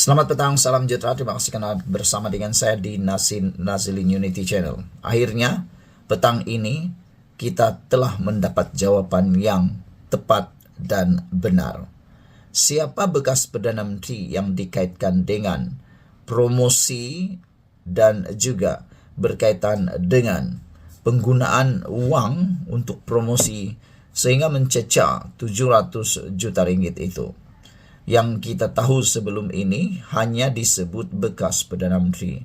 Selamat petang, salam sejahtera. Terima kasih karena bersama dengan saya di Nazilin Unity Channel. Akhirnya, petang ini kita telah mendapat jawaban yang tepat dan benar. Siapa bekas Perdana Menteri yang dikaitkan dengan promosi dan juga berkaitan dengan penggunaan uang untuk promosi sehingga mencecah 700 juta ringgit itu? Yang kita tahu sebelum ini hanya disebut bekas Perdana Menteri.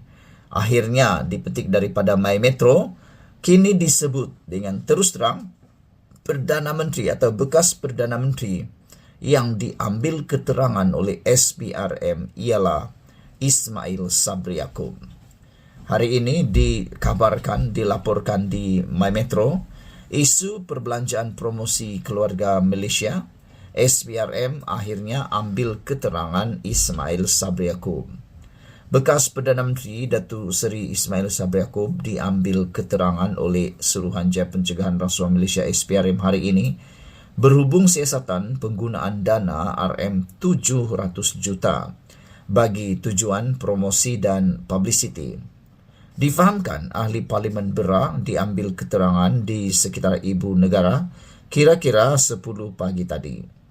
Akhirnya dipetik daripada My Metro, kini disebut dengan terus terang Perdana Menteri atau bekas Perdana Menteri yang diambil keterangan oleh SPRM ialah Ismail Sabri Yaakob. Hari ini dilaporkan di My Metro, isu perbelanjaan promosi keluarga Malaysia. SPRM akhirnya ambil keterangan Ismail Sabri Yaakob. Bekas Perdana Menteri Datuk Seri Ismail Sabri Yaakob diambil keterangan oleh Suruhanjaya Pencegahan Rasuah Malaysia SPRM hari ini berhubung siasatan penggunaan dana RM700 juta bagi tujuan promosi dan publicity. Difahamkan ahli Parlimen Berak diambil keterangan di sekitar ibu negara kira-kira 10 pagi tadi.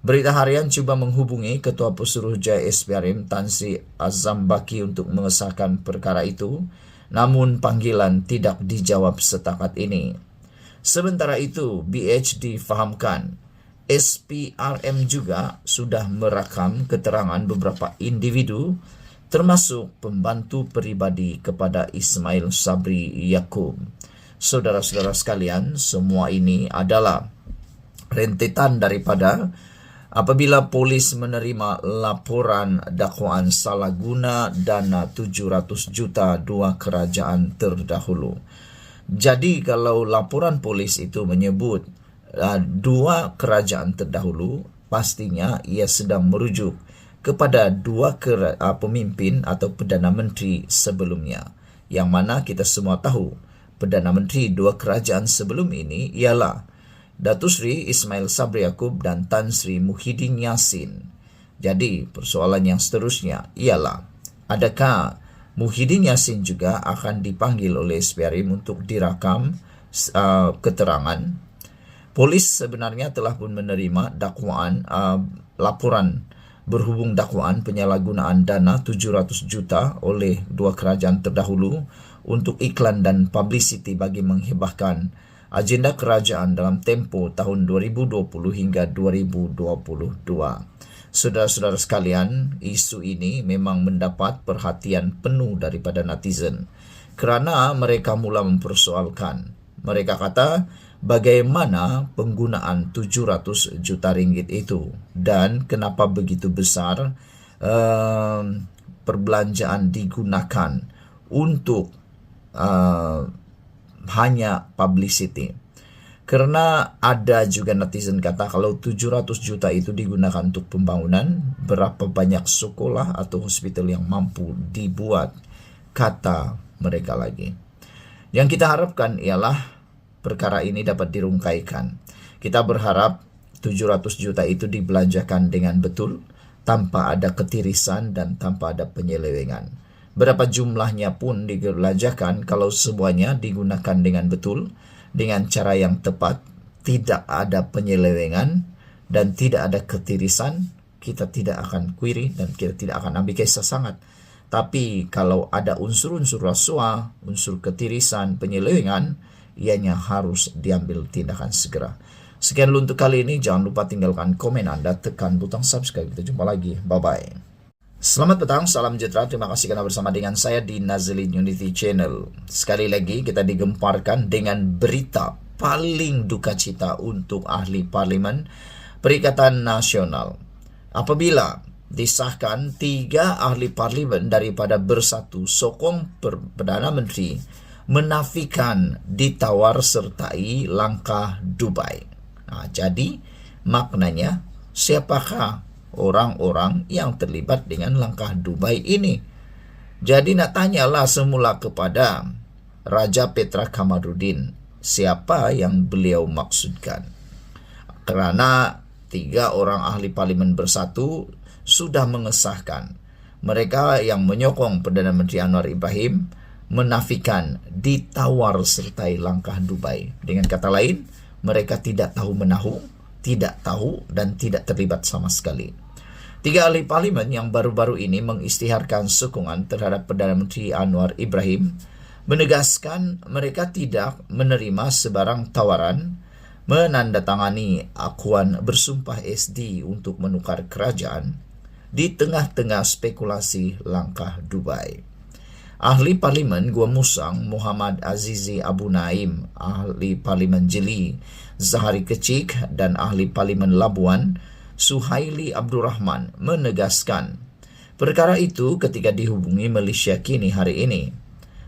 Berita Harian cuba menghubungi Ketua Pesuruhjaya SPRM Tan Sri Azam Baki untuk mengesahkan perkara itu, namun panggilan tidak dijawab setakat ini. Sementara itu, BH difahamkan SPRM juga sudah merakam keterangan beberapa individu termasuk pembantu peribadi kepada Ismail Sabri Yaakob. Saudara-saudara sekalian, semua ini adalah rentetan daripada apabila polis menerima laporan dakwaan salah guna dana 700 juta dua kerajaan terdahulu. Jadi kalau laporan polis itu menyebut dua kerajaan terdahulu, pastinya ia sedang merujuk kepada dua pemimpin atau Perdana Menteri sebelumnya. Yang mana kita semua tahu, Perdana Menteri dua kerajaan sebelum ini ialah Datuk Seri Ismail Sabri Yaakob dan Tan Sri Muhyiddin Yassin. Jadi persoalan yang seterusnya ialah, adakah Muhyiddin Yassin juga akan dipanggil oleh SPRM untuk dirakam keterangan? Polis sebenarnya telah pun menerima laporan berhubung dakwaan penyalahgunaan dana 700 juta oleh dua kerajaan terdahulu untuk iklan dan publicity bagi menghibahkan agenda kerajaan dalam tempoh tahun 2020 hingga 2022. Saudara-saudara sekalian, isu ini memang mendapat perhatian penuh daripada netizen kerana mereka mula mempersoalkan. Mereka kata, bagaimana penggunaan 700 juta ringgit itu dan kenapa begitu besar perbelanjaan digunakan untuk hanya publicity. Karena ada juga netizen kata kalau 700 juta itu digunakan untuk pembangunan, berapa banyak sekolah atau hospital yang mampu dibuat, kata mereka lagi. Yang kita harapkan ialah perkara ini dapat dirungkaikan. Kita berharap 700 juta itu dibelanjakan dengan betul, tanpa ada ketirisan dan tanpa ada penyelewengan. Berapa jumlahnya pun dibelanjakan, kalau semuanya digunakan dengan betul, dengan cara yang tepat, tidak ada penyelewengan dan tidak ada ketirisan, kita tidak akan query dan kita tidak akan ambil kisah sangat. Tapi kalau ada unsur-unsur rasuah, unsur ketirisan, penyelewengan, ianya harus diambil tindakan segera. Sekian dulu untuk kali ini. Jangan lupa tinggalkan komen Anda, tekan butang subscribe. Kita jumpa lagi. Bye-bye. Selamat petang, salam sejahtera. Terima kasih karena bersama dengan saya di Nazilin Unity Channel. Sekali lagi kita digemparkan dengan berita paling duka cita untuk ahli Parlimen Perikatan Nasional. Apabila disahkan 3 ahli Parlimen daripada Bersatu Sokong Perdana Menteri menafikan ditawar sertai langkah Dubai. Jadi maknanya siapakah orang-orang yang terlibat dengan langkah Dubai ini? Jadi nak tanyalah semula kepada Raja Petra Kamarudin, siapa yang beliau maksudkan? Kerana 3 orang ahli Parlimen Bersatu sudah mengesahkan Mereka yang menyokong Perdana Menteri Anwar Ibrahim menafikan ditawar sertai langkah Dubai. Dengan kata lain, mereka tidak tahu menahu, tidak tahu dan tidak terlibat sama sekali. 3 ahli parlimen yang baru-baru ini mengisytiharkan sokongan terhadap Perdana Menteri Anwar Ibrahim menegaskan mereka tidak menerima sebarang tawaran menandatangani akuan bersumpah SD untuk menukar kerajaan di tengah-tengah spekulasi langkah Dubai. Ahli Parlimen Gua Musang Muhammad Azizi Abu Naim, Ahli Parlimen Jeli Zahari Kecik dan Ahli Parlimen Labuan Suhaili Abdul Rahman menegaskan perkara itu ketika dihubungi Malaysia Kini hari ini.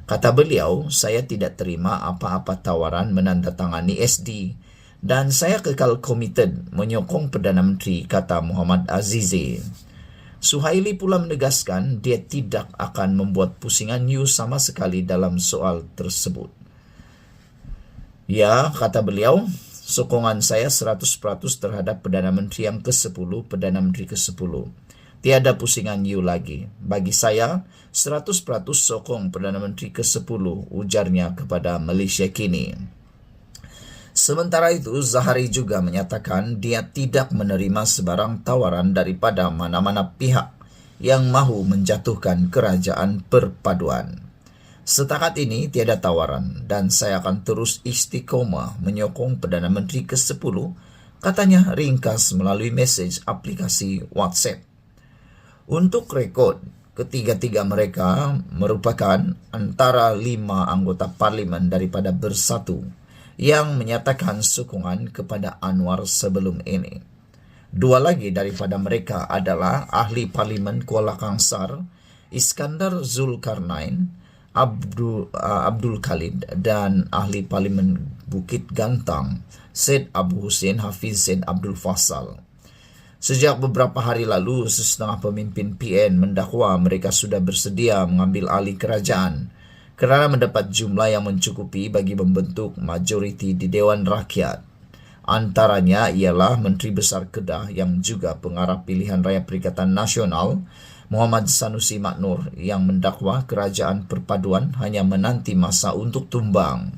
Kata beliau, saya tidak terima apa-apa tawaran menandatangani SD dan saya kekal komited menyokong Perdana Menteri, kata Muhammad Azizi. Suhaili pula menegaskan dia tidak akan membuat pusingan news sama sekali dalam soal tersebut. Ya, kata beliau, sokongan saya 100% terhadap Perdana Menteri yang ke-10, Perdana Menteri ke-10. Tiada pusingan you lagi. Bagi saya, 100% sokong Perdana Menteri ke-10, ujarnya kepada Malaysia Kini. Sementara itu, Zahari juga menyatakan dia tidak menerima sebarang tawaran daripada mana-mana pihak yang mahu menjatuhkan kerajaan perpaduan. Setakat ini tiada tawaran dan saya akan terus istiqomah menyokong Perdana Menteri ke-10, katanya ringkas melalui mesej aplikasi WhatsApp. Untuk rekod, ketiga-tiga mereka merupakan antara 5 anggota parlimen daripada Bersatu yang menyatakan sokongan kepada Anwar sebelum ini. 2 lagi daripada mereka adalah Ahli Parlimen Kuala Kangsar, Iskandar Zulkarnain, Abdul Khalid dan Ahli Parlimen Bukit Gantang, Syed Abu Hussein Hafiz Syed Abdul Fasal. Sejak beberapa hari lalu, setengah pemimpin PN mendakwa mereka sudah bersedia mengambil alih kerajaan kerana mendapat jumlah yang mencukupi bagi membentuk majoriti di Dewan Rakyat. Antaranya ialah Menteri Besar Kedah yang juga pengarah pilihan raya Perikatan Nasional, Muhammad Sanusi Maknur, yang mendakwa kerajaan perpaduan hanya menanti masa untuk tumbang.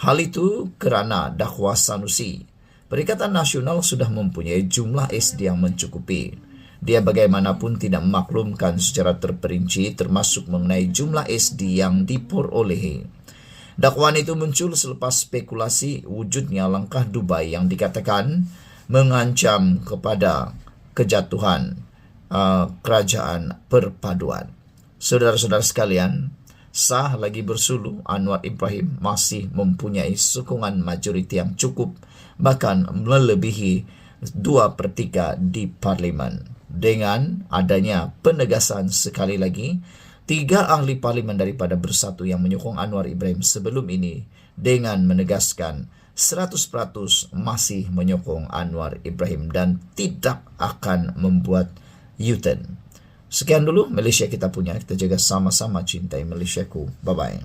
Hal itu kerana dakwa Sanusi, Perikatan Nasional sudah mempunyai jumlah SD yang mencukupi. Dia bagaimanapun tidak memaklumkan secara terperinci termasuk mengenai jumlah SD yang diperolehi. Dakwaan itu muncul selepas spekulasi wujudnya langkah Dubai yang dikatakan mengancam kepada kejatuhan kerajaan perpaduan. Saudara-saudara sekalian, sah lagi bersulu, Anwar Ibrahim masih mempunyai sokongan majoriti yang cukup, bahkan melebihi 2/3 di parlimen. Dengan adanya penegasan sekali lagi, 3 ahli parlimen daripada Bersatu yang menyokong Anwar Ibrahim sebelum ini dengan menegaskan 100% masih menyokong Anwar Ibrahim dan tidak akan membuat U-turn. Sekian dulu Malaysia kita punya. Kita jaga sama-sama cintai Malaysiaku. Bye-bye.